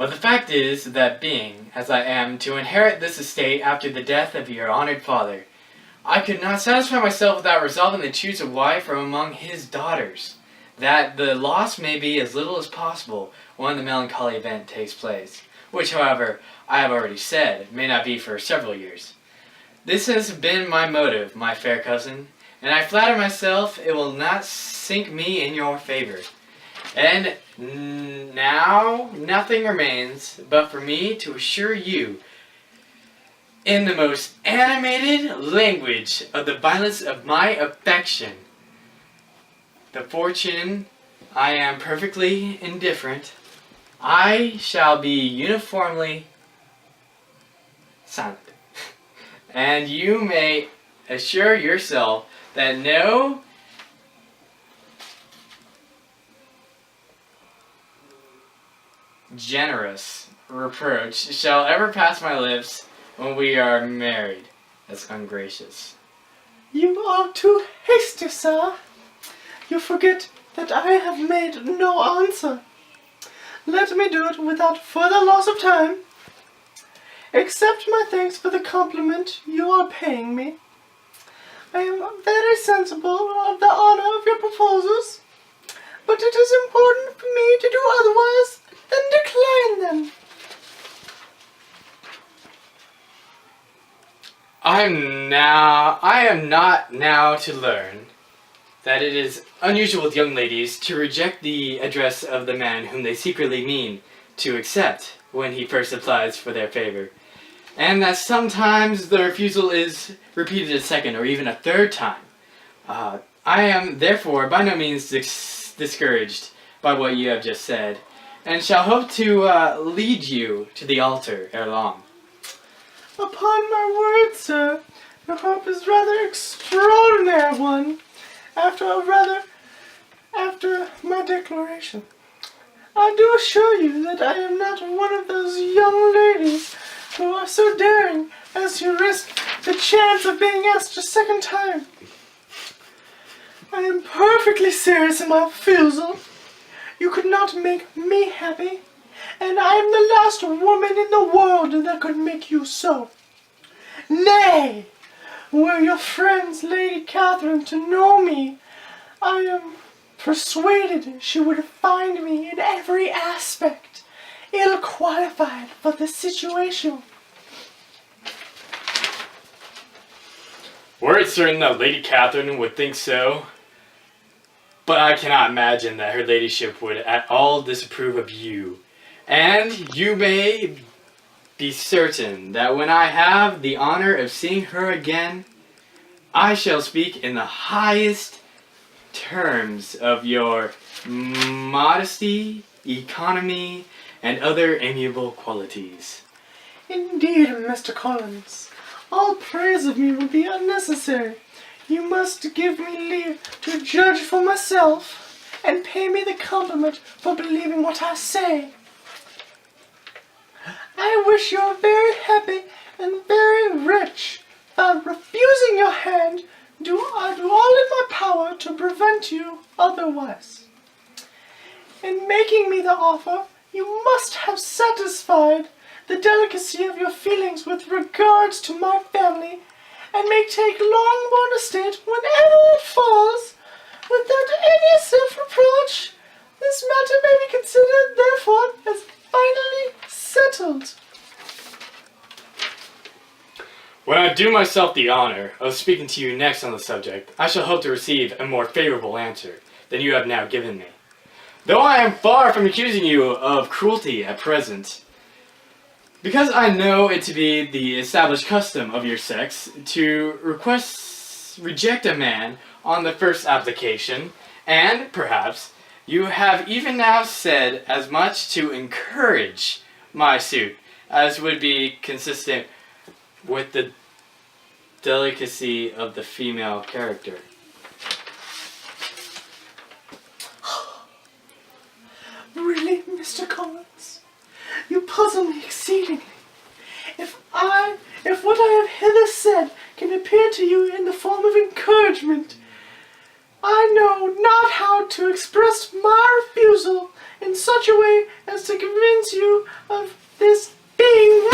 But the fact is that being, as I am, to inherit this estate after the death of your honored father, I could not satisfy myself without resolving to choose a wife from among his daughters, that the loss may be as little as possible when the melancholy event takes place, which, however, I have already said, may not be for several years. This has been my motive, my fair cousin, and I flatter myself it will not sink me in your favor. And now nothing remains but for me to assure you, in the most animated language of the violence of my affection, the fortune I am perfectly indifferent, I shall be uniformly silent. And you may assure yourself that no generous reproach shall ever pass my lips when we are married. That's ungracious. You are too hasty, sir. You forget that I have made no answer. Let me do it without further loss of time. Accept my thanks for the compliment you are paying me. I am very sensible of the honor of your proposals, but it is important for me to do otherwise than decline them. I am not now to learn that it is unusual with young ladies to reject the address of the man whom they secretly mean to accept when he first applies for their favor, and that sometimes the refusal is repeated a second or even a third time. I am therefore by no means discouraged by what you have just said, and shall hope to lead you to the altar ere long. Upon my word, sir, your hope is rather extraordinary one, after my declaration. I do assure you that I am not one of those young ladies who are so daring as to risk the chance of being asked a second time. I am perfectly serious in my refusal. You could not make me happy, and I am the last woman in the world that could make you so. Nay, were your friends Lady Catherine to know me, I am persuaded she would find me in every aspect ill qualified for the situation. Were it certain that Lady Catherine would think so, but I cannot imagine that her ladyship would at all disapprove of you. And you may be certain that when I have the honor of seeing her again, I shall speak in the highest terms of your modesty, economy, and other amiable qualities. Indeed, Mr. Collins, all praise of me would be unnecessary. You must give me leave to judge for myself, and pay me the compliment for believing what I say. I wish you are very happy and very rich. By refusing your hand, I do all in my power to prevent you otherwise. In making me the offer, you must have satisfied the delicacy of your feelings with regards to my family, and may take Longbourn estate whenever it falls, without any self-reproach. This matter may be considered, therefore, as finally settled. When I do myself the honor of speaking to you next on the subject, I shall hope to receive a more favorable answer than you have now given me. Though I am far from accusing you of cruelty at present, because I know it to be the established custom of your sex to reject a man on the first application, and perhaps you have even now said as much to encourage my suit as would be consistent with the delicacy of the female character. Really, Mr. Collins, you puzzle me exceedingly. If what I have hither said can appear to you in the form of encouragement, I know not how to express my refusal in such a way as to convince you of this being